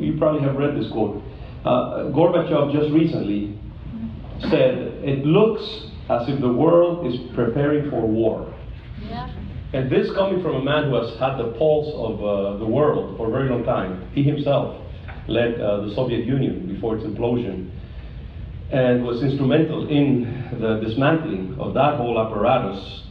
you probably have read this quote. Gorbachev just recently said, "It looks as if the world is preparing for war." Yeah. And this coming from a man who has had the pulse of the world for a very long time. He himself led the Soviet Union before its implosion and was instrumental in the dismantling of that whole apparatus.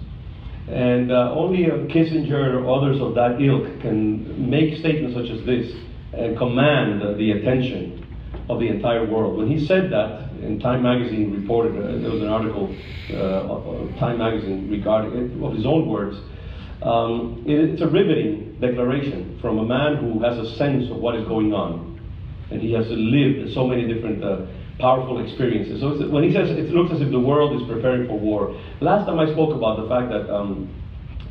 And only Kissinger or others of that ilk can make statements such as this and command the attention of the entire world. When he said that, and Time Magazine reported, there was an article of Time Magazine regarding it, of his own words. It's a riveting declaration from a man who has a sense of what is going on. And he has lived so many different powerful experiences. So when he says it looks as if the world is preparing for war, last time I spoke about the fact that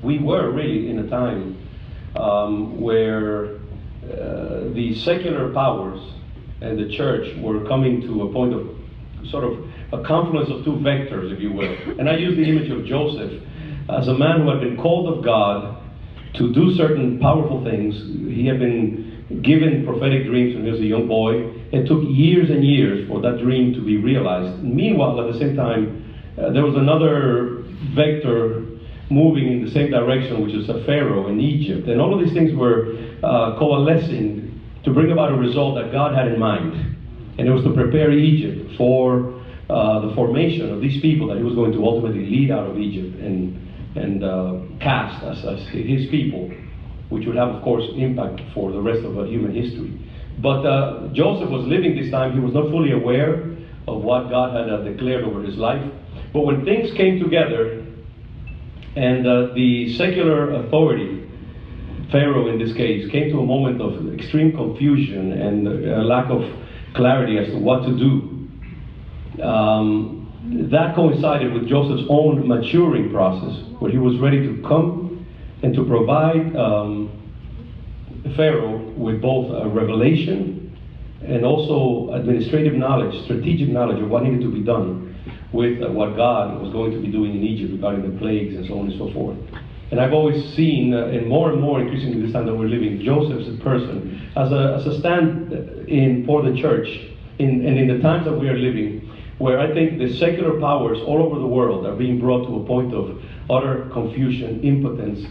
we were really in a time where the secular powers and the church were coming to a point of sort of a confluence of two vectors, if you will. And I use the image of Joseph as a man who had been called of God to do certain powerful things. He had been given prophetic dreams when he was a young boy. It took years and years for that dream to be realized. Meanwhile, at the same time, there was another vector moving in the same direction, which is a Pharaoh in Egypt. And all of these things were coalescing to bring about a result that God had in mind. And it was to prepare Egypt for the formation of these people that he was going to ultimately lead out of Egypt and cast as his people, which would have, of course, impact for the rest of human history. But Joseph was living this time. He was not fully aware of what God had declared over his life. But when things came together, and the secular authority, Pharaoh in this case, came to a moment of extreme confusion and lack of clarity as to what to do, that coincided with Joseph's own maturing process, where he was ready to come and to provide Pharaoh with both a revelation and also administrative knowledge, strategic knowledge of what needed to be done with what God was going to be doing in Egypt regarding the plagues and so on and so forth. And I've always seen, and more increasingly this time that we're living, Joseph as a person, as a stand-in for the church, and in the times that we are living, where I think the secular powers all over the world are being brought to a point of utter confusion, impotence,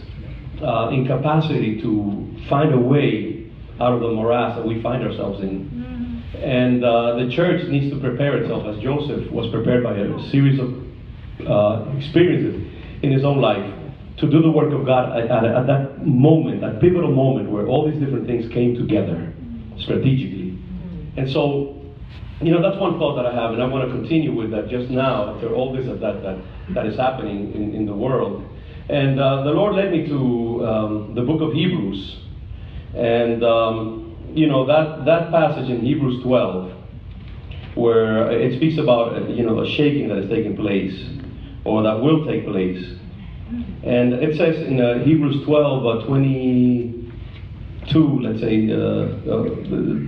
incapacity to find a way out of the morass that we find ourselves in. And the church needs to prepare itself, as Joseph was prepared by a series of experiences in his own life, to do the work of God at that moment, that pivotal moment where all these different things came together strategically. And so, that's one thought that I have, and I want to continue with that just now, after all this that is happening in the world. And the Lord led me to the book of Hebrews, and that passage in Hebrews 12, where it speaks about the shaking that is taking place, or that will take place. And it says in Hebrews 12, 22, let's say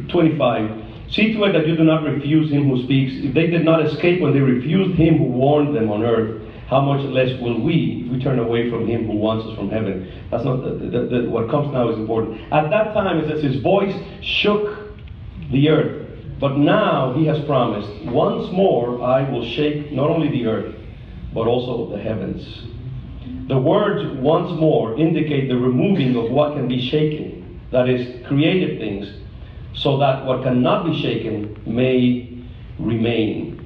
25, "See to it that you do not refuse him who speaks. If they did not escape when they refused him who warned them on earth, how much less will we if we turn away from him who wants us from heaven?" That's not what comes now is important. At that time, it says his voice shook the earth. But now he has promised, once more I will shake not only the earth, but also the heavens. The words once more indicate the removing of what can be shaken, that is, created things, so that what cannot be shaken may remain.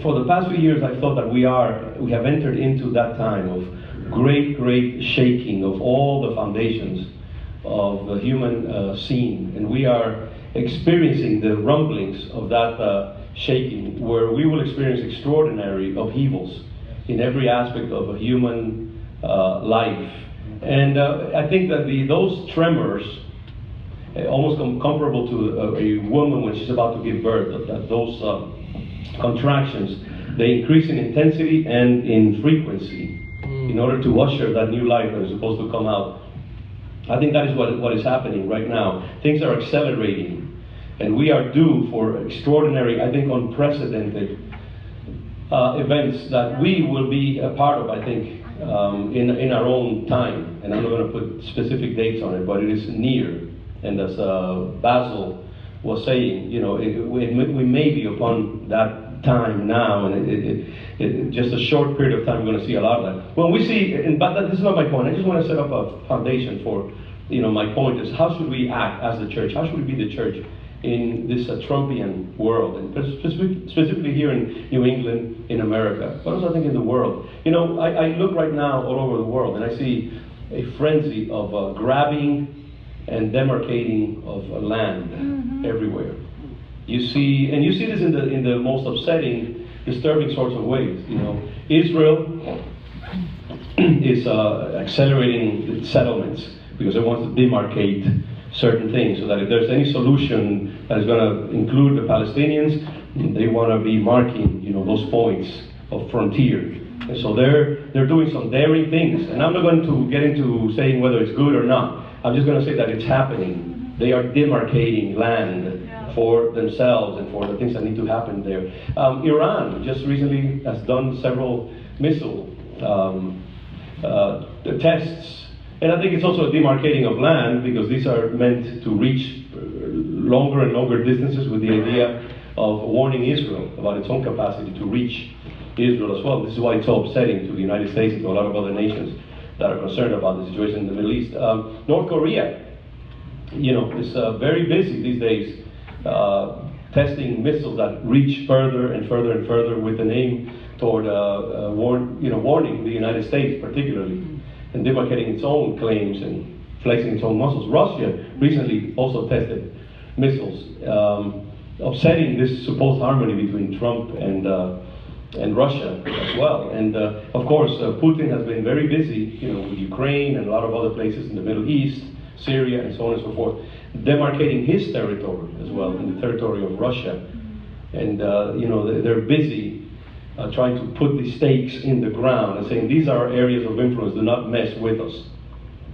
For the past few years, I've thought that we have entered into that time of great shaking of all the foundations of the human scene, and we are experiencing the rumblings of that shaking, where we will experience extraordinary upheavals in every aspect of a human life. And I think that those tremors, almost comparable to a woman when she's about to give birth, those contractions, they increase in intensity and in frequency in order to usher that new life that is supposed to come out. I think that is what is happening right now. Things are accelerating, and we are due for extraordinary, I think unprecedented events that we will be a part of, I think, in our own time. And I'm not going to put specific dates on it, but it is near. And as Basil was saying, you know, we may be upon that time now, and just a short period of time we're going to see a lot of that. When we see, but this is not my point. I just want to set up a foundation for, you know, my point is how should we act as the church? How should we be the church in this Trumpian world, and specifically here in New England, in America, but also I think in the world. You know, I look right now all over the world, and I see a frenzy of grabbing and demarcating of land everywhere. You see this in the most upsetting, disturbing sorts of ways. You know, Israel is accelerating its settlements because it wants to demarcate certain things, so that if there's any solution that is going to include the Palestinians, they want to be marking, you know, those points of frontier. And so they're doing some daring things. And I'm not going to get into saying whether it's good or not. I'm just going to say that it's happening. They are demarcating land for themselves and for the things that need to happen there. Iran just recently has done several missile tests. And I think it's also a demarcating of land, because these are meant to reach longer and longer distances with the idea of warning Israel about its own capacity to reach Israel as well. This is why it's so upsetting to the United States and to a lot of other nations that are concerned about the situation in the Middle East. North Korea, you know, is very busy these days testing missiles that reach further and further and further with an aim toward warning the United States particularly, and demarcating its own claims and flexing its own muscles. Russia recently also tested missiles, upsetting this supposed harmony between Trump and Russia as well. And of course, Putin has been very busy, you know, with Ukraine and a lot of other places in the Middle East, Syria, and so on and so forth, demarcating his territory as well, in the territory of Russia. And you know, they're busy trying to put the stakes in the ground and saying these are areas of influence, do not mess with us.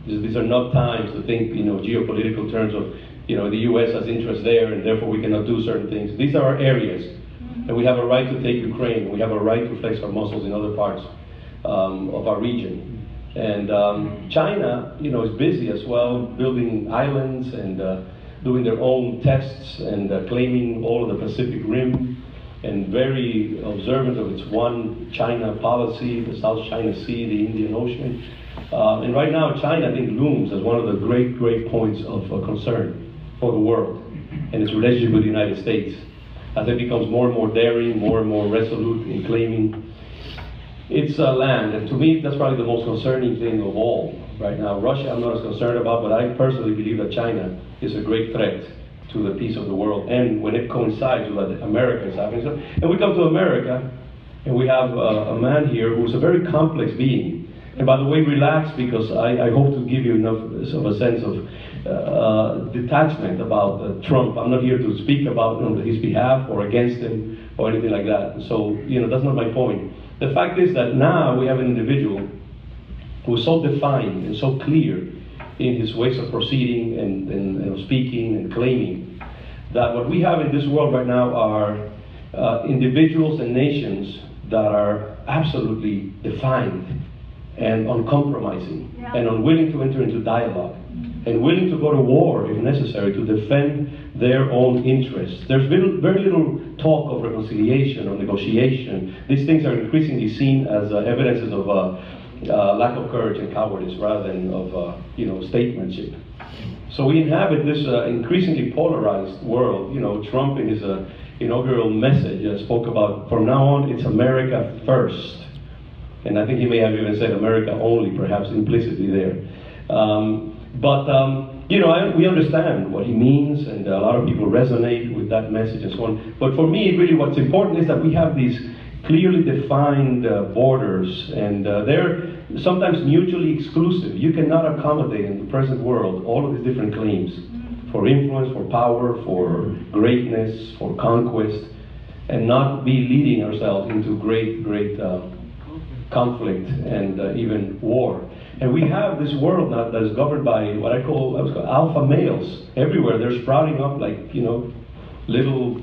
These are not times to think, you know, geopolitical terms of, you know, the US has interest there and therefore we cannot do certain things. These are our areas, and we have a right to take Ukraine. We have a right to flex our muscles in other parts of our region. And China, you know, is busy as well, building islands and doing their own tests and claiming all of the Pacific Rim, and very observant of its one China policy, the South China Sea, the Indian Ocean. And right now, China, I think, looms as one of the great, great points of concern for the world and its relationship with the United States, as it becomes more and more daring, more and more resolute in claiming its land. And to me, that's probably the most concerning thing of all right now. Russia, I'm not as concerned about, but I personally believe that China is a great threat to the peace of the world, and when it coincides with what America is happening. So, and we come to America, and we have a man here who's a very complex being. And by the way, relax, because I hope to give you enough of a sense of detachment about Trump. I'm not here to speak about on his behalf or against him or anything like that. So, you know, that's not my point. The fact is that now we have an individual who is so defined and so clear in his ways of proceeding and speaking and claiming, that what we have in this world right now are individuals and nations that are absolutely defined and uncompromising, and unwilling to enter into dialogue, and willing to go to war if necessary to defend their own interests. There's very little talk of reconciliation or negotiation. These things are increasingly seen as evidences of lack of courage and cowardice rather than of you know, statesmanship. So we inhabit this increasingly polarized world. You know, Trump in his inaugural message spoke about, from now on, it's America first. And I think he may have even said America only, perhaps implicitly there. You know, we understand what he means, and a lot of people resonate with that message and so on. But for me, really what's important is that we have these clearly defined borders, and they're sometimes mutually exclusive. You cannot accommodate in the present world all of these different claims for influence, for power, for greatness, for conquest, and not be leading ourselves into great conflict and even war. And we have this world now that is governed by what I call alpha males everywhere. They're sprouting up like, you know, little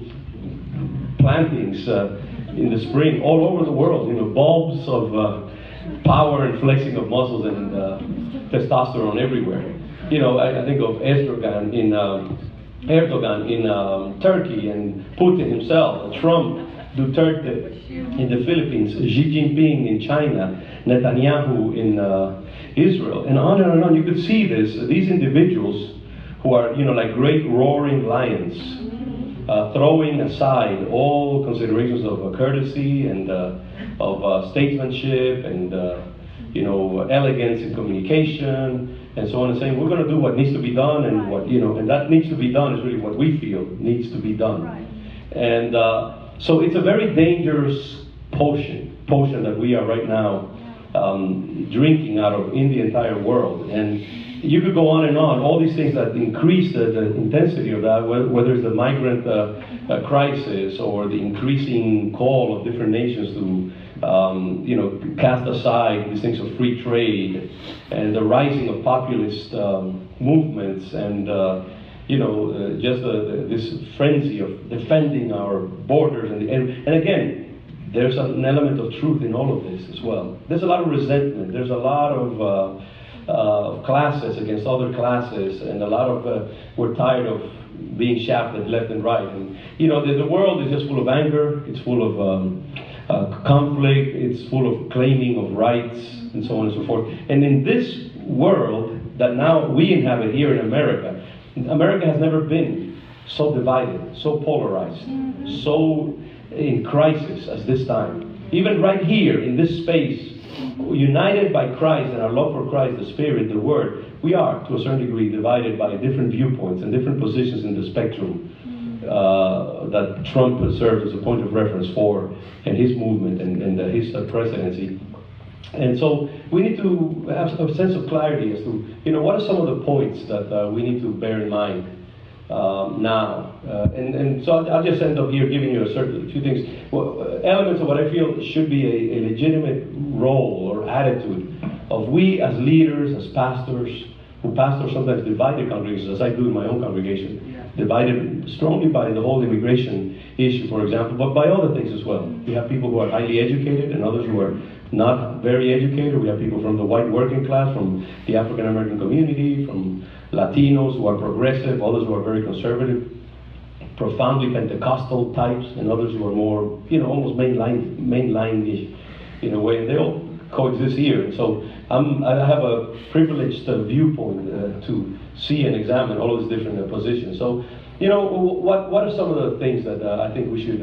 plantings in the spring all over the world. You know, bulbs of power and flexing of muscles and testosterone everywhere. I think of Erdogan in Turkey, and Putin himself, Trump, Duterte in the Philippines, Xi Jinping in China, Netanyahu in Israel, and on and on and on. You could see these individuals who are, like great roaring lions, throwing aside all considerations of courtesy and of statesmanship and elegance in communication and so on, and saying we're going to do what needs to be done, and what and that needs to be done is really what we feel needs to be done. Right. And so it's a very dangerous potion that we are right now drinking out of in the entire world. And you could go on and on, all these things that increase the intensity of that, whether it's the migrant crisis or the increasing call of different nations to cast aside these things of free trade, and the rising of populist movements, and just this frenzy of defending our borders, and again, there's an element of truth in all of this as well. There's a lot of resentment. There's a lot of classes against other classes, and a lot of we're tired of being shafted left and right. And the world is just full of anger. It's full of conflict. It's full of claiming of rights and so on and so forth. And in this world that now we inhabit here in America, America has never been so divided, so polarized, so in crisis as this time. Even right here in this space, united by Christ and our love for Christ, the Spirit, the Word, we are to a certain degree divided by different viewpoints and different positions in the spectrum that Trump has served as a point of reference for, and his movement and his presidency. And so we need to have a sense of clarity as to what are some of the points that we need to bear in mind now. And so I'll just end up here giving you a few things, elements of what I feel should be a legitimate role or attitude of we as leaders, as pastors, who pastor sometimes divided congregations, as I do in my own congregation, divided strongly by the whole immigration issue, for example, but by other things as well. We have people who are highly educated and others who are not very educated. We have people from the white working class, from the African American community, from Latinos who are progressive, others who are very conservative, profoundly Pentecostal types, and others who are more, almost mainline-ish in a way. And they all coexist here. And so I have a privileged viewpoint to see and examine all of these different positions. So, what are some of the things that I think we should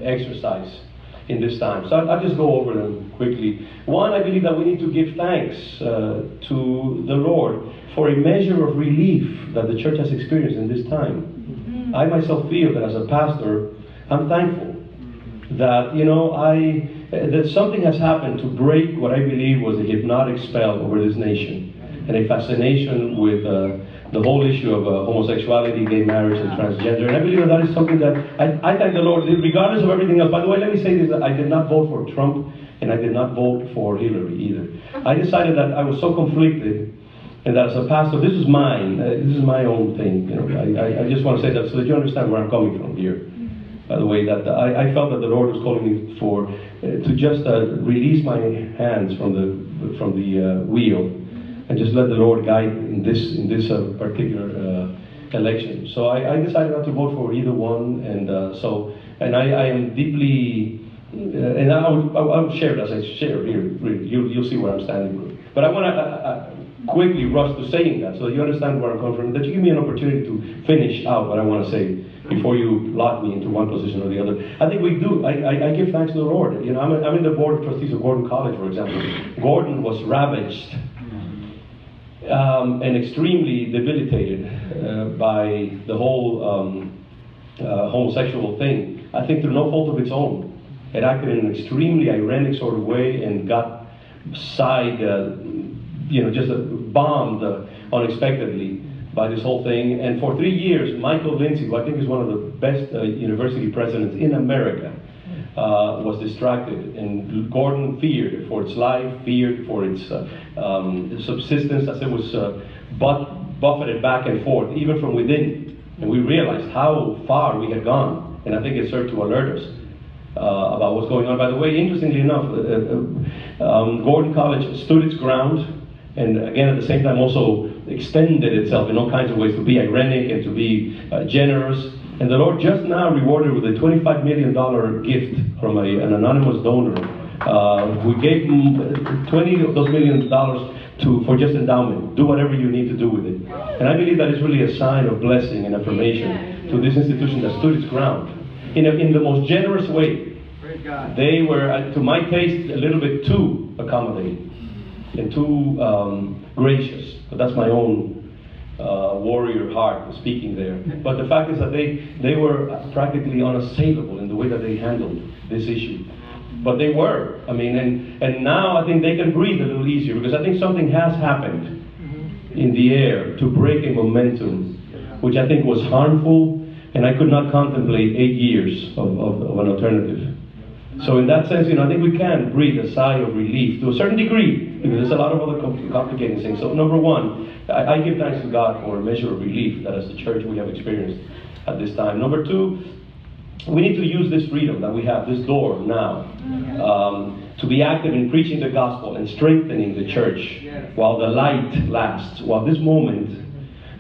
exercise in this time? So I'll just go over them quickly. One, I believe that we need to give thanks to the Lord for a measure of relief that the church has experienced in this time. I myself feel that as a pastor, I'm thankful that, that something has happened to break what I believe was a hypnotic spell over this nation, and a fascination with the whole issue of homosexuality, gay marriage, and transgender. And I believe that is something that I thank the Lord, regardless of everything else. By the way, let me say this, that I did not vote for Trump, and I did not vote for Hillary either. I decided that I was so conflicted, and that as a pastor, this is mine. This is my own thing. I just want to say that so that you understand where I'm coming from here. By the way, that I felt that the Lord was calling me to just release my hands from the wheel, and just let the Lord guide in this particular election. So I decided not to vote for either one, and I am deeply, and I'll share it as I share here. You'll see where I'm standing. But I want to quickly rush to saying that, so that you understand where I'm coming from, that you give me an opportunity to finish out what I want to say before you lock me into one position or the other. I think we do. I give thanks to the Lord. I'm in the board of trustees of Gordon College, for example. Gordon was ravaged and extremely debilitated by the whole homosexual thing. I think through no fault of its own. It acted in an extremely ironic sort of way and got just bombed unexpectedly by this whole thing. And for 3 years, Michael Lindsay, who I think is one of the best university presidents in America, was distracted. And Gordon feared for its life, feared for its subsistence, as it was buffeted back and forth, even from within. And we realized how far we had gone. And I think it served to alert us about what's going on. By the way, interestingly enough, Gordon College stood its ground, and again at the same time also extended itself in all kinds of ways to be ironic and to be generous. And the Lord just now rewarded with a $25 million gift from an anonymous donor. We gave him $20 of those million for just endowment. Do whatever you need to do with it. And I believe that is really a sign of blessing and affirmation to this institution that stood its ground in the most generous way. They were, to my taste, a little bit too accommodating and too gracious. But that's my own warrior heart speaking there. But the fact is that they were practically unassailable in the way that they handled this issue. But they were. I mean, and now I think they can breathe a little easier, because I think something has happened in the air to break a momentum, which I think was harmful, and I could not contemplate 8 years of an alternative. So in that sense, I think we can breathe a sigh of relief to a certain degree, because there's a lot of other complicating things. So number one, I give thanks to God for a measure of relief that as a church we have experienced at this time. Number two, we need to use this freedom that we have, this door now, to be active in preaching the gospel and strengthening the church while the light lasts, while this moment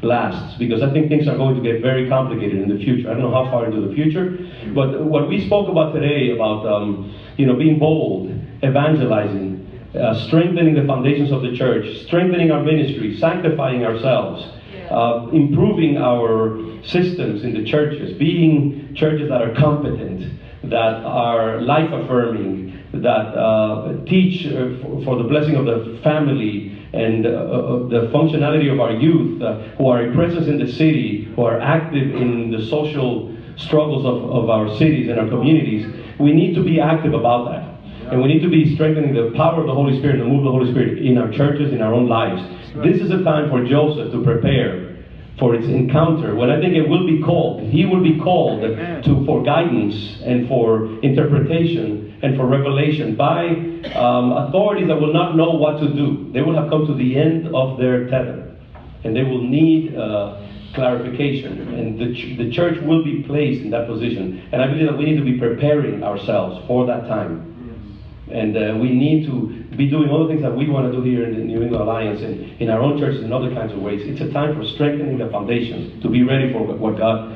lasts, because I think things are going to get very complicated in the future. I don't know how far into the future, but what we spoke about today about being bold, evangelizing, strengthening the foundations of the church, strengthening our ministry, sanctifying ourselves, improving our systems in the churches, being churches that are competent, that are life-affirming, that teach for the blessing of the family and the functionality of our youth, who are a presence in the city, who are active in the social struggles of our cities and our communities. We need to be active about that. And we need to be strengthening the power of the Holy Spirit, the move of the Holy Spirit in our churches, in our own lives. This is a time for Joseph to prepare for its encounter, when I think it will be called. He will be called for guidance and for interpretation and for revelation by authorities that will not know what to do. They will have come to the end of their tether, and they will need clarification, and the church will be placed in that position. And I believe that we need to be preparing ourselves for that time. And we need to be doing all the things that we want to do here in the New England Alliance and in our own churches in other kinds of ways. It's a time for strengthening the foundations, to be ready for what God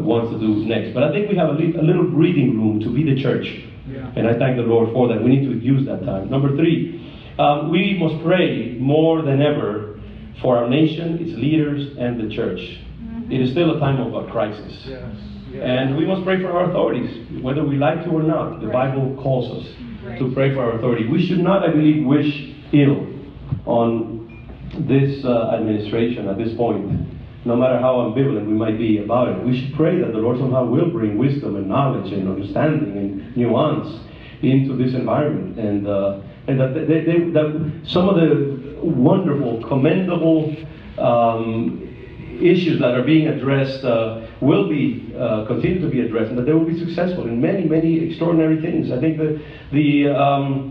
wants to do next. But I think we have a little breathing room to be the church. And I thank the Lord for that. We need to use that time. Number three, we must pray more than ever for our nation, its leaders, and the church. It is still a time of a crisis. And we must pray for our authorities, whether we like to or not. The Bible calls us to pray for our authority. We should not, I believe, wish ill on this administration at this point, no matter how ambivalent we might be about it. We should pray that the Lord somehow will bring wisdom and knowledge and understanding and nuance into this environment, and that some of the wonderful, commendable issues that are being addressed will be continue to be addressed, and that they will be successful in many, many extraordinary things. I think that the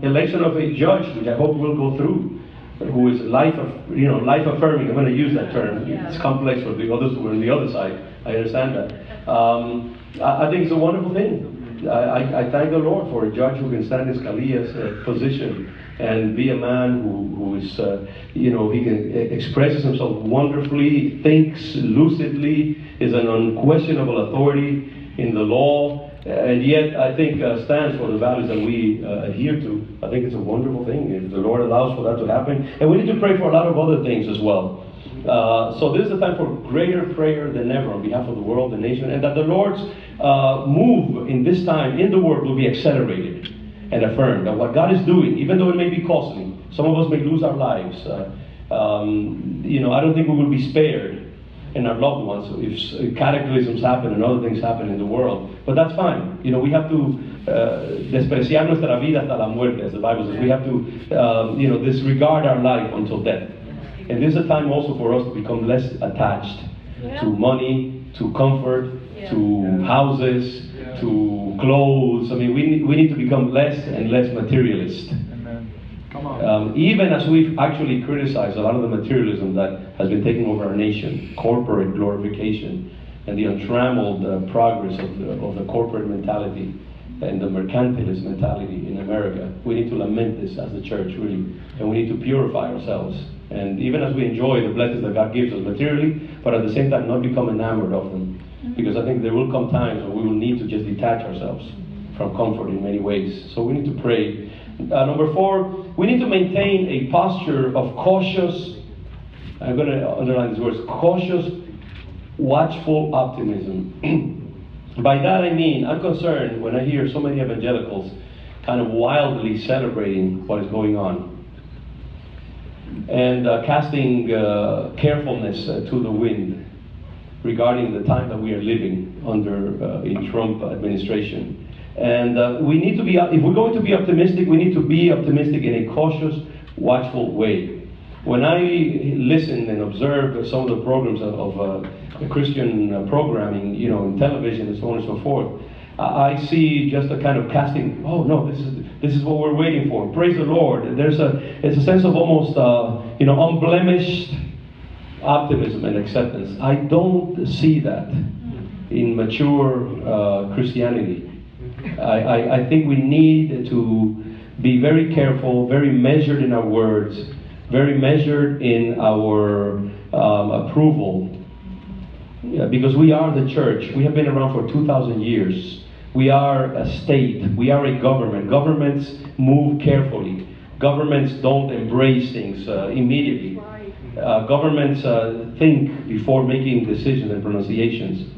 election of a judge, which I hope will go through, who is life-affirming. I'm going to use that term. It's complex for the others who are on the other side. I understand that. I think it's a wonderful thing. I thank the Lord for a judge who can stand in Scalia's position and be a man who is, he can expresses himself wonderfully, thinks lucidly, is an unquestionable authority in the law, and yet I think stands for the values that we adhere to. I think it's a wonderful thing if the Lord allows for that to happen. And we need to pray for a lot of other things as well. So this is a time for greater prayer than ever on behalf of the world, the nation, and that the Lord's move in this time in the world will be accelerated and affirmed. That what God is doing, even though it may be costly, some of us may lose our lives. I don't think we will be spared and our loved ones if cataclysms happen and other things happen in the world. But that's fine. We have to despreciar nuestra vida hasta la muerte, as the Bible says. We have to disregard our life until death. And this is a time also for us to become less attached to money, to comfort, to houses, to clothes. I mean, we need to become less and less materialist. Come on. Even as we've actually criticized a lot of the materialism that has been taking over our nation, corporate glorification, and the untrammeled progress of the corporate mentality and the mercantilist mentality in America. We need to lament this as the church, really, and we need to purify ourselves And even as we enjoy the blessings that God gives us materially, but at the same time not become enamored of them. Because I think there will come times when we will need to just detach ourselves from comfort in many ways. So we need to pray. Number 4, we need to maintain a posture of cautious, I'm going to underline these words, cautious, watchful optimism. By that I mean, I'm concerned when I hear so many evangelicals kind of wildly celebrating what is going on and casting carefulness to the wind regarding the time that we are living under in Trump administration. And we need to be, if we're going to be optimistic, we need to be optimistic in a cautious, watchful way. When I listen and observe some of the programs of Christian programming, you know, in television and so on and so forth, I see just a kind of casting, oh no, this is what we're waiting for. Praise the Lord. It's a sense of almost, unblemished optimism and acceptance. I don't see that in mature Christianity. I think we need to be very careful, very measured in our words, very measured in our approval. Yeah, because we are the church. We have been around for 2,000 years. We are a state. We are a government. Governments move carefully. Governments don't embrace things immediately. Governments think before making decisions and pronunciations.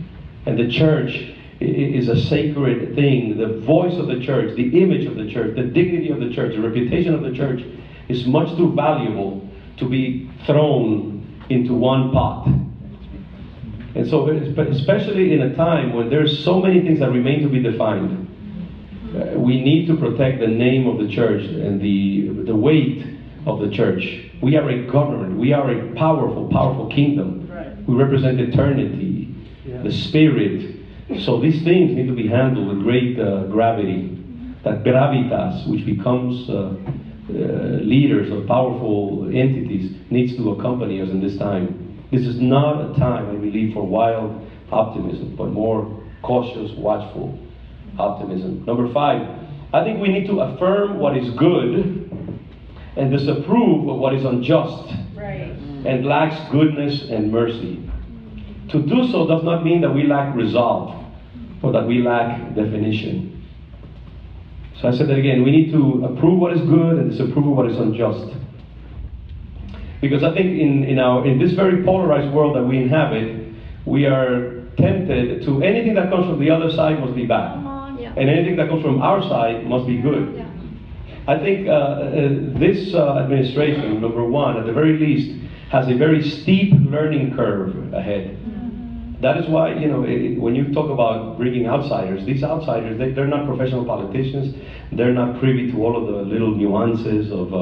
And the church is a sacred thing. The voice of the church, the image of the church, the dignity of the church, the reputation of the church is much too valuable to be thrown into one pot. And so, especially in a time when there's so many things that remain to be defined, we need to protect the name of the church and the weight of the church. We are a government. We are a powerful, powerful kingdom. We represent eternity, the Spirit. So these things need to be handled with great gravity. That gravitas, which becomes leaders of powerful entities, needs to accompany us in this time. This is not a time when we live for wild optimism, but more cautious, watchful optimism. Number 5, I think we need to affirm what is good and disapprove of what is unjust and lacks goodness and mercy. To do so does not mean that we lack resolve or that we lack definition. So I said that again, we need to approve what is good and disapprove of what is unjust. Because I think in this very polarized world that we inhabit, we are tempted to anything that comes from the other side must be bad. And anything that comes from our side must be good. I think this administration, number 1, at the very least, has a very steep learning curve ahead. That is why, when you talk about bringing outsiders, these outsiders, they're not professional politicians. They're not privy to all of the little nuances of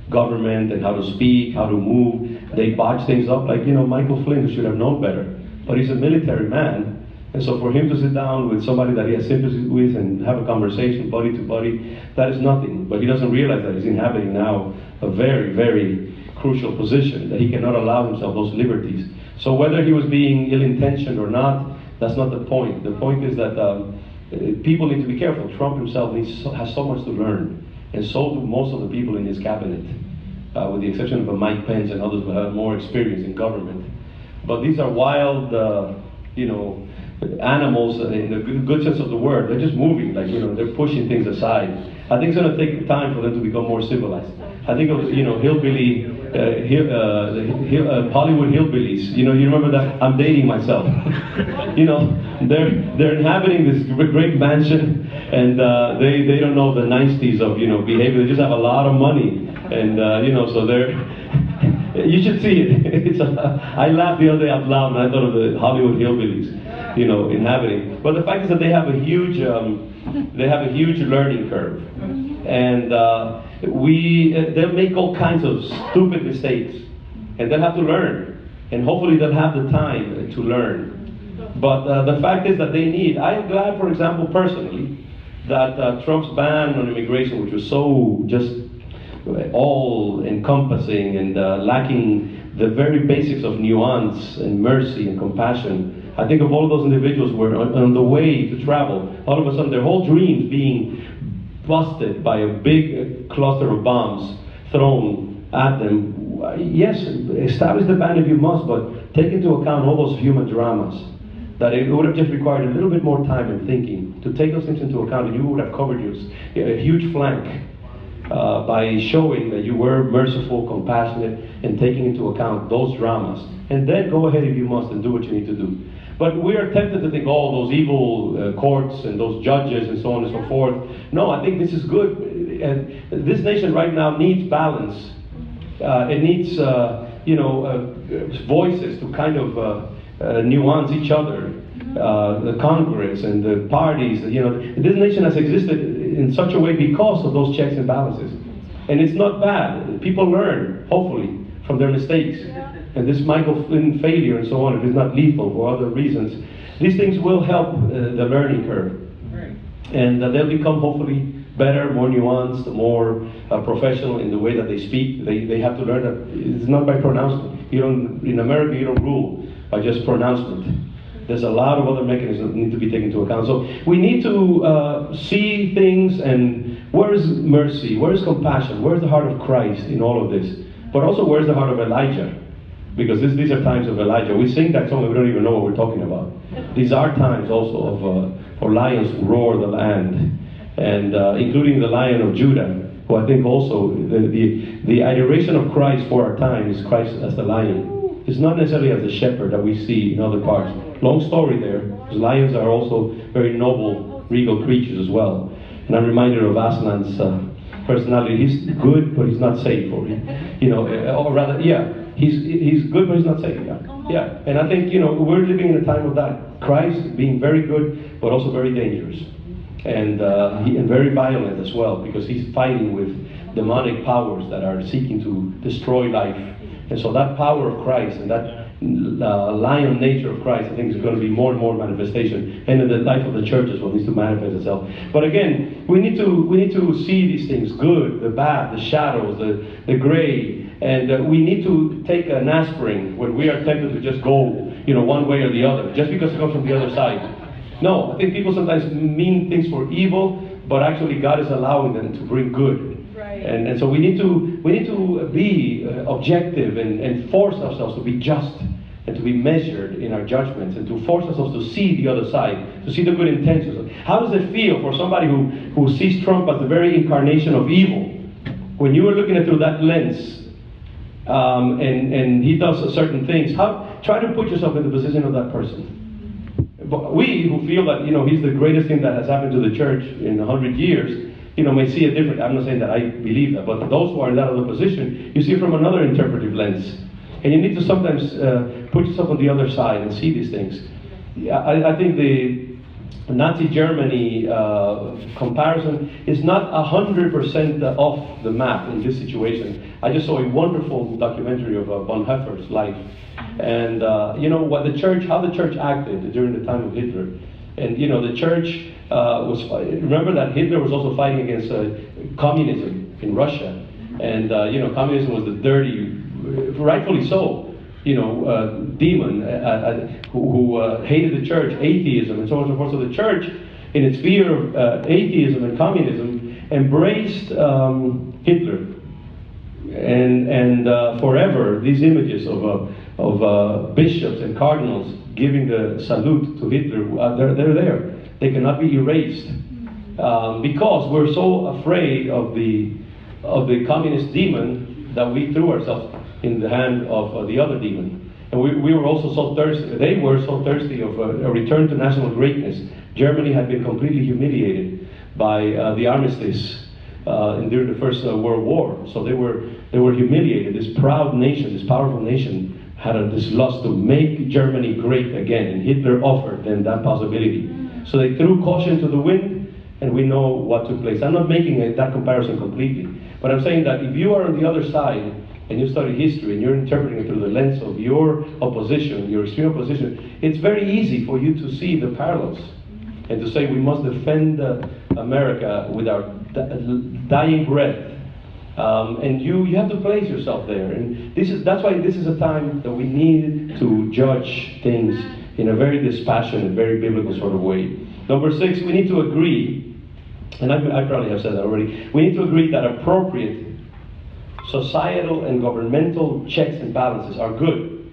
government and how to speak, how to move. They botch things up like, Michael Flynn should have known better. But he's a military man. And so for him to sit down with somebody that he has sympathy with and have a conversation buddy to buddy, that is nothing. But he doesn't realize that he's inhabiting now a very, very crucial position, that he cannot allow himself those liberties. So whether he was being ill-intentioned or not, that's not the point. The point is that people need to be careful. Trump himself has so much to learn, and so do most of the people in his cabinet, with the exception of Mike Pence and others who have more experience in government. But these are wild, animals in the good sense of the word. They're just moving, they're pushing things aside. I think it's going to take time for them to become more civilized. I think of, hillbilly, Hollywood hillbillies. You remember that? I'm dating myself. They're inhabiting this great mansion, and they don't know the niceties of behavior. They just have a lot of money, and so they're. You should see it. I laughed the other day out loud, and I thought of the Hollywood hillbillies, inhabiting. But the fact is that they have a huge learning curve, and they'll make all kinds of stupid mistakes, and they'll have to learn, and hopefully they'll have the time to learn. But the fact is that they need. I am glad, for example, personally, that Trump's ban on immigration, which was so just all-encompassing and lacking the very basics of nuance and mercy and compassion. I think of all of those individuals who were on the way to travel, all of a sudden their whole dreams being busted by a big cluster of bombs thrown at them, yes, establish the ban if you must, but take into account all those human dramas. That it would have just required a little bit more time and thinking to take those things into account, and you would have covered a huge flank by showing that you were merciful, compassionate, and taking into account those dramas. And then go ahead if you must and do what you need to do. But we are tempted to think, oh, those evil courts and those judges and so on and so forth. No, I think this is good. And this nation right now needs balance. It needs, voices to kind of nuance each other. The Congress and the parties, this nation has existed in such a way because of those checks and balances. And it's not bad. People learn, hopefully, from their mistakes. And this Michael Flynn failure and so on, if it's not lethal for other reasons, these things will help the learning curve. And they'll become hopefully better, more nuanced, more professional in the way that they speak. They have to learn that it's not by pronouncement. In America, you don't rule by just pronouncement. There's a lot of other mechanisms that need to be taken into account. So we need to see things, and where is mercy? Where is compassion? Where is the heart of Christ in all of this? But also, where's the heart of Elijah? Because these are times of Elijah. We sing that song and we don't even know what we're talking about. These are times also of for lions to roar the land, and including the Lion of Judah, who I think also the adoration of Christ for our time is Christ as the lion. It's not necessarily as the shepherd that we see in other parts. Long story there, because lions are also very noble, regal creatures as well. And I'm reminded of Aslan's personality. He's good, but he's not safe. Or rather, he's good, but he's not safe. Yeah. And I think we're living in a time of that. Christ being very good, but also very dangerous, and very violent as well, because he's fighting with demonic powers that are seeking to destroy life. And so that power of Christ and that lion nature of Christ, I think, is going to be more and more manifestation, and in the life of the church as well needs to manifest itself. But again, we need to see these things: good, the bad, the shadows, the gray, and we need to take an aspirin when we are tempted to just go, one way or the other, just because it comes from the other side. No, I think people sometimes mean things for evil, but actually God is allowing them to bring good. And so we need to be objective and force ourselves to be just and to be measured in our judgments, and to force ourselves to see the other side, to see the good intentions. How does it feel for somebody who sees Trump as the very incarnation of evil? When you are looking at through that lens, and he does certain things, try to put yourself in the position of that person. But we who feel that he's the greatest thing that has happened to the church in 100 years, may see it different. I'm not saying that I believe that, but those who are in that other position, you see it from another interpretive lens. And you need to sometimes put yourself on the other side and see these things. I think the Nazi Germany comparison is not 100% off the map in this situation. I just saw a wonderful documentary of Bonhoeffer's life. And how the church acted during the time of Hitler. And the church remember that Hitler was also fighting against communism in Russia, and communism was the dirty, rightfully so, demon who hated the church, atheism, and so on and so forth. So the church, in its fear of atheism and communism, embraced Hitler, and forever these images of bishops and cardinals giving the salute to Hitler, they're there. They cannot be erased, because we're so afraid of the communist demon that we threw ourselves in the hand of the other demon. And we were also so thirsty. They were so thirsty of a return to national greatness. Germany had been completely humiliated by the armistice during the First World War. So they were humiliated. This proud nation, this powerful nation, had this lust to make Germany great again, and Hitler offered them that possibility. So they threw caution to the wind, and we know what took place. I'm not making that comparison completely, but I'm saying that if you are on the other side and you study history and you're interpreting it through the lens of your opposition, your extreme opposition, it's very easy for you to see the parallels and to say we must defend America with our dying breath. And you have to place yourself there, and that's why this is a time that we need to judge things in a very dispassionate, very biblical sort of way. Number 6, we need to agree, and I probably have said that already. We need to agree that appropriate societal and governmental checks and balances are good,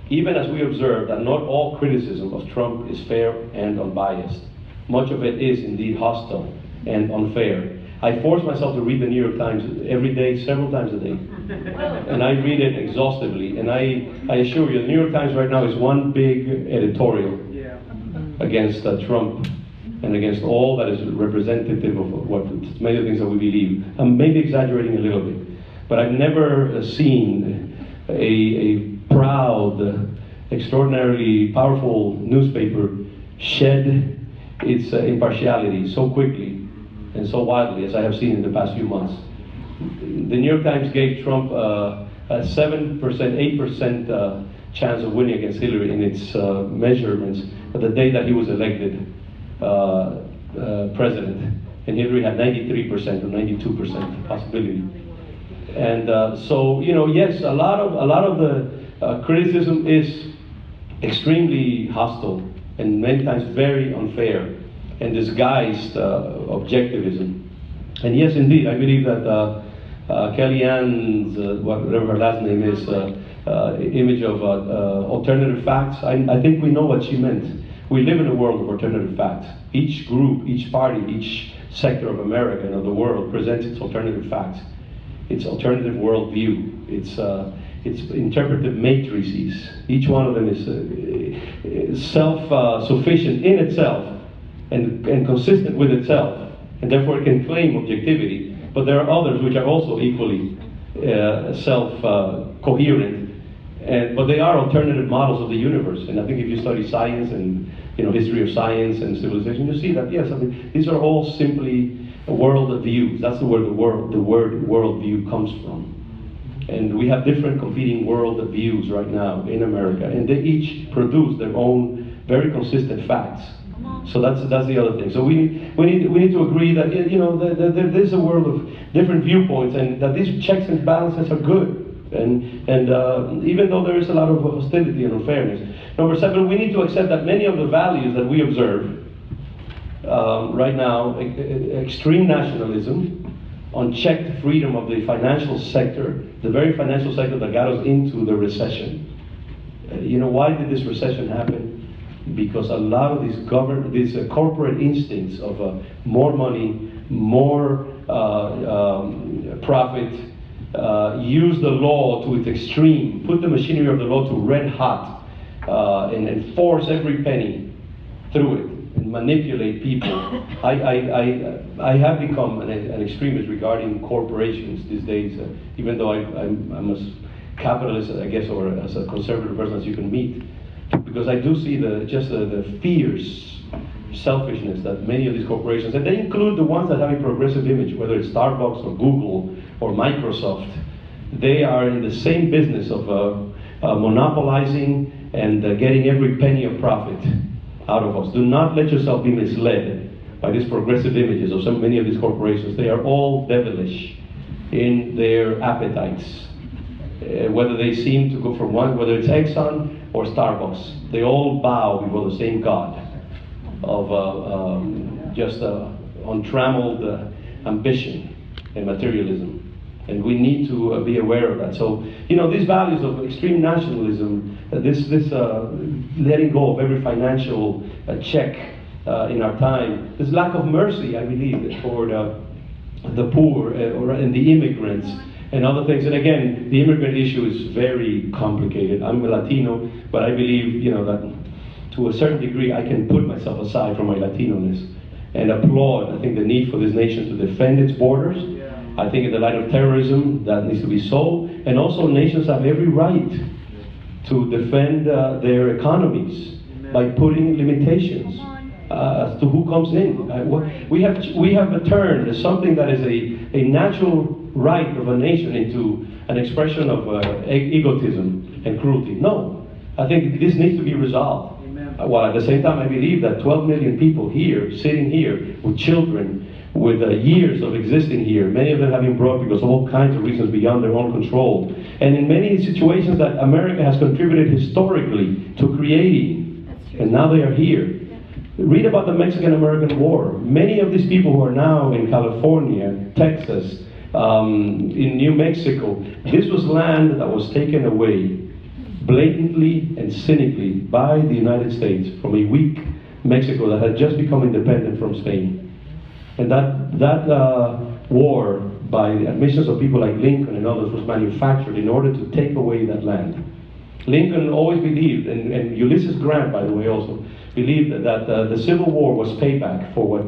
even as we observe that not all criticism of Trump is fair and unbiased. Much of it is indeed hostile and unfair. I force myself to read the New York Times every day, several times a day. And I read it exhaustively. And I assure you, the New York Times right now is one big editorial against Trump and against all that is representative of what many of the things that we believe. I'm maybe exaggerating a little bit, but I've never seen a proud, extraordinarily powerful newspaper shed its impartiality so quickly and so widely as I have seen in the past few months. The New York Times gave Trump a 7%, 8% chance of winning against Hillary in its measurements the day that he was elected president, and Hillary had 93% or 92% possibility. And so, you know, yes, a lot of the criticism is extremely hostile and many times very unfair and disguised objectivism. And yes, indeed, I believe that Kellyanne's, whatever her last name is, image of alternative facts, I think we know what she meant. We live in a world of alternative facts. Each group, each party, each sector of America and of the world presents its alternative facts, its alternative worldview, its interpretive matrices. Each one of them is self-sufficient in itself and consistent with itself, and therefore it can claim objectivity. But there are others which are also equally self-coherent, but they are alternative models of the universe. And I think if you study science and history of science and civilization, you see that yes, I mean, these are all simply world views. That's where the word worldview comes from. And we have different competing world views right now in America, and they each produce their own very consistent facts. So that's the other thing. So we need to agree that there's a world of different viewpoints, and that these checks and balances are good. And even though there is a lot of hostility and unfairness. Number 7, we need to accept that many of the values that we observe right now, extreme nationalism, unchecked freedom of the financial sector, the very financial sector that got us into the recession. Why did this recession happen? Because a lot of these corporate instincts of more money, more profit, use the law to its extreme, put the machinery of the law to red hot, and force every penny through it and manipulate people. I have become an extremist regarding corporations these days, even though I'm as capitalist, I guess, or as a conservative person as you can meet, because I do see the fierce selfishness that many of these corporations, and they include the ones that have a progressive image, whether it's Starbucks or Google or Microsoft, they are in the same business of monopolizing and getting every penny of profit out of us. Do not let yourself be misled by these progressive images of so many of these corporations. They are all devilish in their appetites. Whether they seem to go for one, whether it's Exxon or Starbucks, they all bow before the same God of just untrammeled ambition and materialism. And we need to be aware of that. So, these values of extreme nationalism, this letting go of every financial check in our time, this lack of mercy, I believe, toward the poor and the immigrants and other things. And again, the immigrant issue is very complicated. I'm a Latino, but I believe, that to a certain degree I can put myself aside from my Latino-ness and applaud, I think, the need for this nation to defend its borders. I think in the light of terrorism, that needs to be so. And also nations have every right to defend their economies by putting limitations as to who comes in. We have turned something that is a natural right of a nation into an expression of egotism and cruelty. No, I think this needs to be resolved. While at the same time I believe that 12 million people here, sitting here with children, with years of existing here, many of them have been brought because of all kinds of reasons beyond their own control, and in many situations that America has contributed historically to creating, and now they are here. Read about the Mexican-American War. Many of these people who are now in California, Texas, in New Mexico. This was land that was taken away blatantly and cynically by the United States from a weak Mexico that had just become independent from Spain. And that war, by the admissions of people like Lincoln and others, was manufactured in order to take away that land. Lincoln always believed, and Ulysses Grant, by the way, also believed that the Civil War was payback for what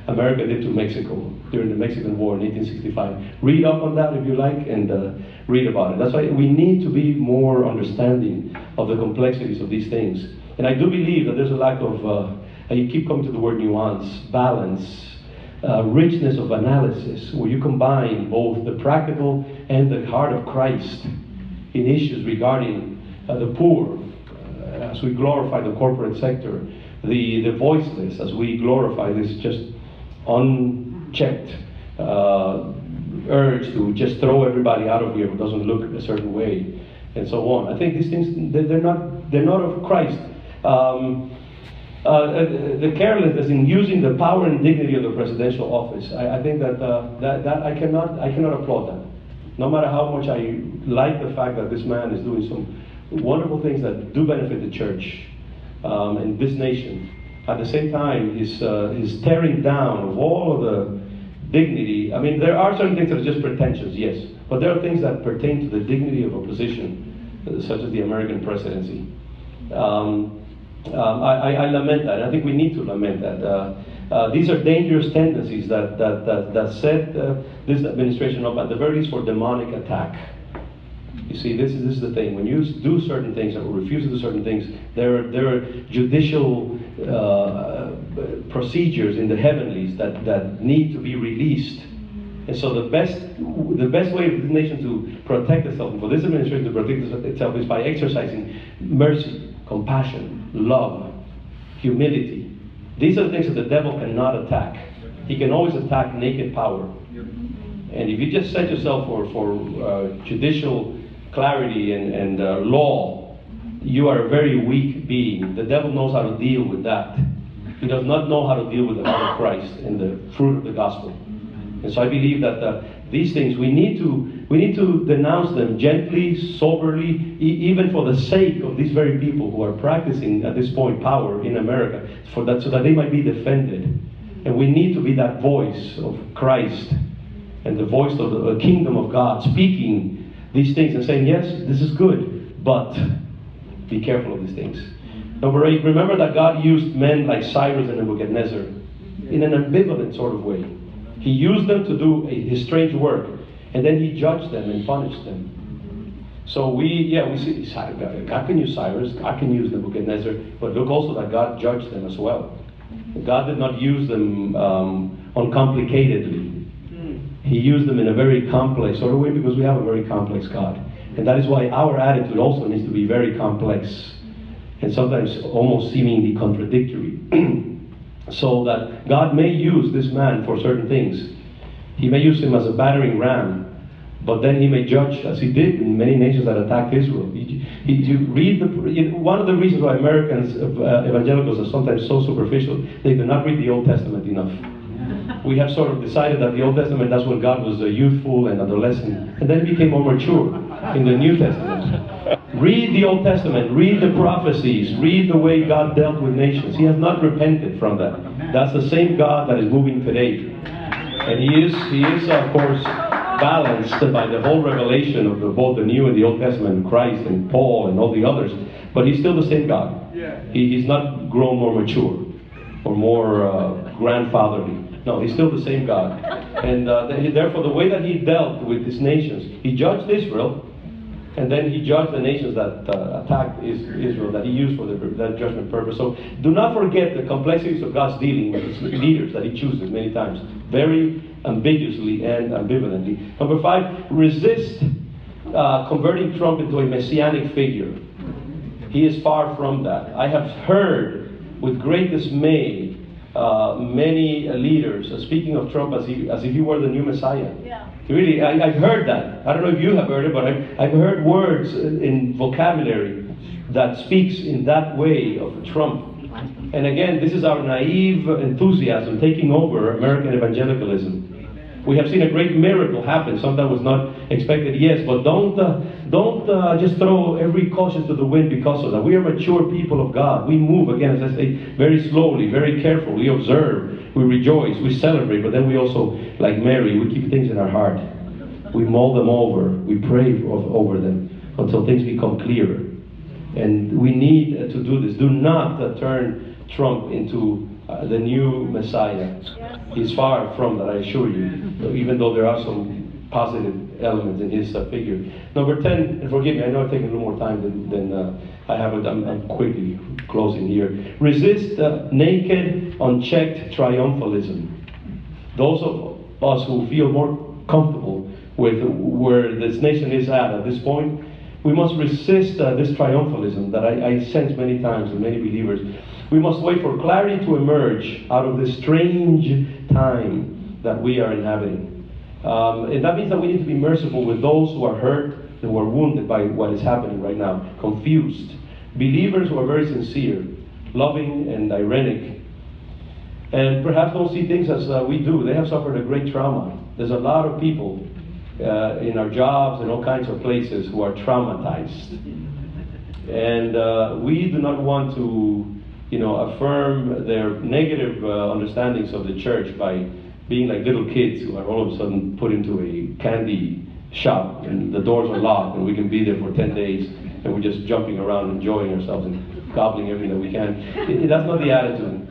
America did to Mexico during the Mexican War in 1865. Read up on that if you like, and read about it. That's why we need to be more understanding of the complexities of these things. And I do believe that there's a lack of, you keep coming to the word nuance, balance, richness of analysis, where you combine both the practical and the heart of Christ in issues regarding the poor, as we glorify the corporate sector, the voiceless, as we glorify this just unchecked urge to just throw everybody out of here who doesn't look a certain way, and so on. I think these things, they're not of Christ. The carelessness in using the power and dignity of the presidential office, I think that I cannot applaud that. No matter how much I like the fact that this man is doing some wonderful things that do benefit the church and this nation, at the same time his tearing down of all of the dignity. I mean, there are certain things that are just pretensions, yes, but there are things that pertain to the dignity of a position, such as the American presidency. I lament that. I think we need to lament that. These are dangerous tendencies that set this administration up, at the very least, for demonic attack. You see, this is the thing. When you do certain things or refuse to do certain things, there are judicial procedures in the heavenlies that need to be released. And so the best way for this nation to protect itself, and for this administration to protect itself, is by exercising mercy, compassion, love, humility. These are the things that the devil cannot attack. He can always attack naked power. And if you just set yourself for judicial clarity and law, you are a very weak being. The devil knows how to deal with that. He does not know how to deal with the heart of Christ and the fruit of the gospel. And so I believe that these things, we need to denounce them gently, soberly, even for the sake of these very people who are practicing at this point power in America, so that they might be defended. And we need to be that voice of Christ and the voice of the kingdom of God, speaking these things and saying, yes, this is good, but be careful of these things. Number 8, remember that God used men like Cyrus and Nebuchadnezzar in an ambivalent sort of way. He used them to do his strange work, and then he judged them and punished them. So we see God can use Cyrus, God can use Nebuchadnezzar, but look also that God judged them as well. God did not use them uncomplicatedly. He used them in a very complex sort of way, because we have a very complex God. And that is why our attitude also needs to be very complex and sometimes almost seemingly contradictory. So that God may use this man for certain things. He may use him as a battering ram, but then he may judge, as he did in many nations that attacked Israel. You read one of the reasons why Americans, evangelicals, are sometimes so superficial, they do not read the Old Testament enough. We have sort of decided that the Old Testament, that's when God was youthful and adolescent, and then he became more mature in the New Testament. Read the Old Testament, read the prophecies, read the way God dealt with nations. He has not repented from that. That's the same God that is moving today. And he is of course balanced by the whole revelation of both the New and the Old Testament, Christ and Paul and all the others, but he's still the same God. He's not grown more mature or more grandfatherly. No, he's still the same God. And therefore, the way that he dealt with his nations, he judged Israel, and then he judged the nations that attacked Israel, that he used for that judgment purpose. So do not forget the complexities of God's dealing with his leaders that he chooses many times, very ambiguously and ambivalently. Number 5, resist converting Trump into a messianic figure. He is far from that. I have heard with great dismay many leaders speaking of Trump as if he were the new Messiah. Yeah. Really, I've heard that. I don't know if you have heard it, but I've heard words in vocabulary that speaks in that way of Trump. And again, this is our naive enthusiasm taking over American evangelicalism. We have seen a great miracle happen, something that was not expected, yes, but don't just throw every caution to the wind because of that. We are mature people of God. We move, again, as I say, very slowly, very carefully. We observe, we rejoice, we celebrate, but then we also, like Mary, we keep things in our heart. We mull them over, we pray over them until things become clearer. And we need to do this. Do not turn Trump into the new Messiah. He's far from that, I assure you, even though there are some positive elements in his figure. Number 10, and forgive me, I know I've taken a little more time than I have, but I'm quickly closing here. Resist naked, unchecked triumphalism. Those of us who feel more comfortable with where this nation is at this point, we must resist this triumphalism that I sense many times in many believers. We must wait for clarity to emerge out of this strange time that we are inhabiting. And that means that we need to be merciful with those who are hurt and who are wounded by what is happening right now, confused. Believers who are very sincere, loving and ironic, and perhaps don't see things as we do. They have suffered a great trauma. There's a lot of people in our jobs and all kinds of places who are traumatized. And we do not want to affirm their negative understandings of the church by being like little kids who are all of a sudden put into a candy shop and the doors are locked and we can be there for 10 days and we're just jumping around enjoying ourselves and gobbling everything that we can. That's not the attitude.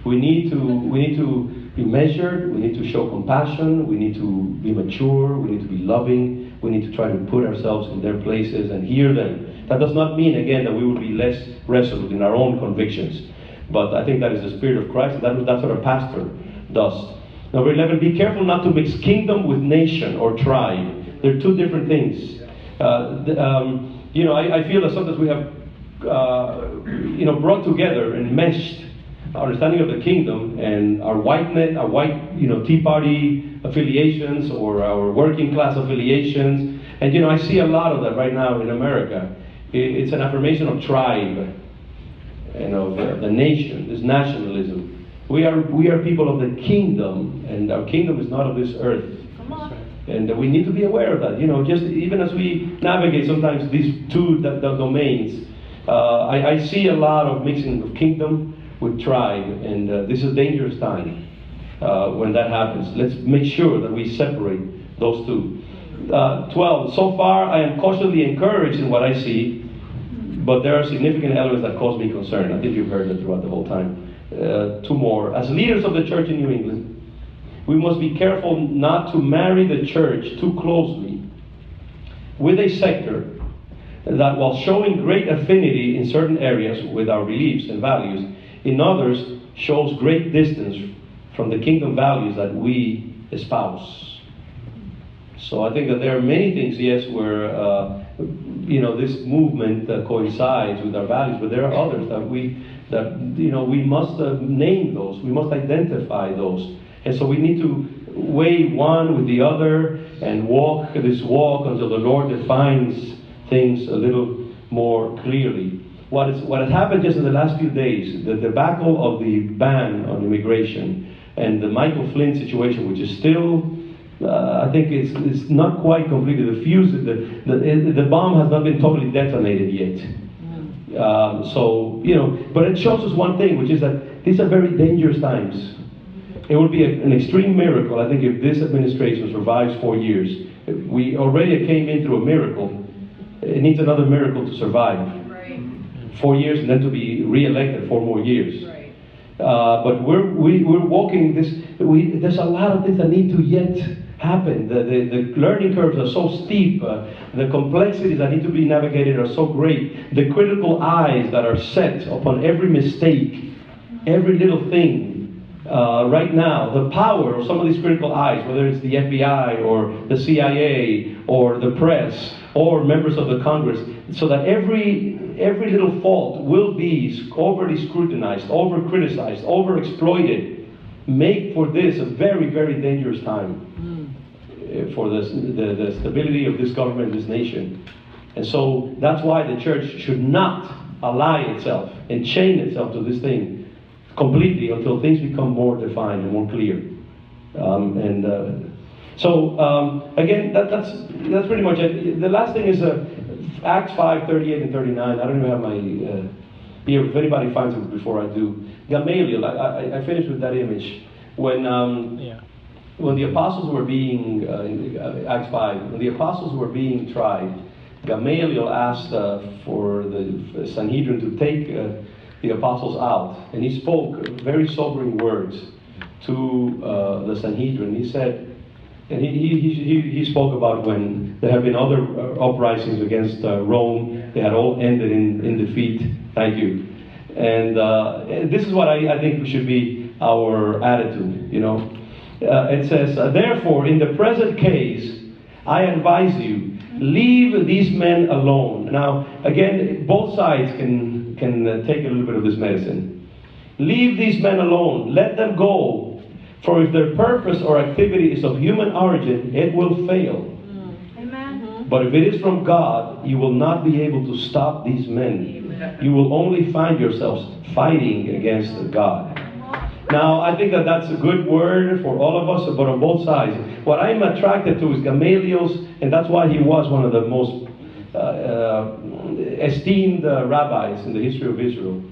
We need to be measured, we need to show compassion, we need to be mature, we need to be loving, we need to try to put ourselves in their places and hear them. That does not mean, again, that we will be less resolute in our own convictions. But I think that is the Spirit of Christ, and that's what a pastor does. Number 11, be careful not to mix kingdom with nation or tribe. They're two different things. I feel that sometimes we have brought together and meshed our understanding of the kingdom and our white Tea Party affiliations or our working class affiliations. And I see a lot of that right now in America. It's an affirmation of tribe and of the nation, this nationalism. We are people of the kingdom, and our kingdom is not of this earth. Come on. And we need to be aware of that. Just even as we navigate sometimes these two domains, I see a lot of mixing of kingdom with tribe, and this is a dangerous time when that happens. Let's make sure that we separate those two. 12, so far I am cautiously encouraged in what I see, but there are significant elements that cause me concern. I think you've heard that throughout the whole time. 2 more. As leaders of the church in New England, we must be careful not to marry the church too closely with a sector that, while showing great affinity in certain areas with our beliefs and values, in others shows great distance from the kingdom values that we espouse. So I think that there are many things, yes, where this movement coincides with our values, but there are others that we must name those, we must identify those, and so we need to weigh one with the other and walk this walk until the Lord defines things a little more clearly. What has happened just in the last few days, the debacle of the ban on immigration and the Michael Flynn situation, which is still, I think it's not quite completely, the fuse, the bomb has not been totally detonated yet. But it shows us one thing, which is that these are very dangerous times. It would be an extreme miracle, I think, if this administration survives 4 years. We already came in through a miracle. It needs another miracle to survive. 4 years and then to be re-elected 4 more years. Right. But we're walking this. There's a lot of things that need to yet happen. The learning curves are so steep. The complexities that need to be navigated are so great. The critical eyes that are set upon every mistake, every little thing. Right now, the power of some of these critical eyes, whether it's the FBI or the CIA or the press or members of the Congress, so that every little fault will be overly scrutinized, over-criticized, over-exploited, make for this a very, very dangerous time for the stability of this government, this nation. And so that's why the church should not ally itself and chain itself to this thing completely until things become more defined and more clear. Again, that's pretty much it. The last thing is Acts 5:38 and 39. I don't even have my here. If anybody finds it before I do, Gamaliel. I finished with that image when the apostles were being in Acts 5. When the apostles were being tried, Gamaliel asked for the Sanhedrin to take the apostles out, and he spoke very sobering words to the Sanhedrin. He said, and he spoke about when there have been other uprisings against Rome, they had all ended in defeat. Thank you. And this is what I think should be our attitude, you know. It says, therefore, in the present case, I advise you, leave these men alone. Now, again, both sides can take a little bit of this medicine. Leave these men alone. Let them go. For if their purpose or activity is of human origin, it will fail. Amen. But if it is from God, you will not be able to stop these men. You will only find yourselves fighting against God. Now, I think that's a good word for all of us, but on both sides. What I'm attracted to is Gamaliel's, and that's why he was one of the most esteemed rabbis in the history of Israel.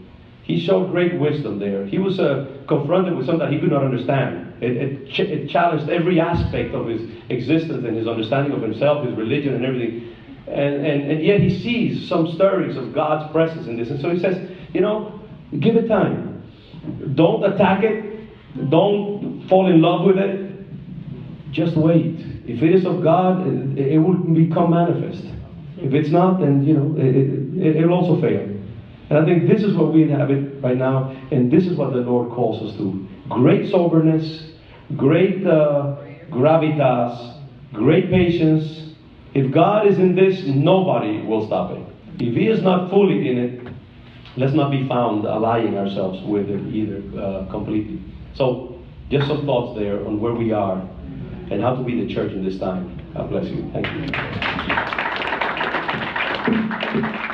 He showed great wisdom there. He was confronted with something that he could not understand. It challenged every aspect of his existence and his understanding of himself, his religion and everything. And yet he sees some stirrings of God's presence in this. And so he says, you know, give it time. Don't attack it. Don't fall in love with it. Just wait. If it is of God, it will become manifest. If it's not, then, you know, it will also fail. And I think this is what we inhabit right now, and this is what the Lord calls us to. Great soberness, great gravitas, great patience. If God is in this, nobody will stop it. If He is not fully in it, let's not be found allying ourselves with it either completely. So, just some thoughts there on where we are and how to be the church in this time. God bless you. Thank you.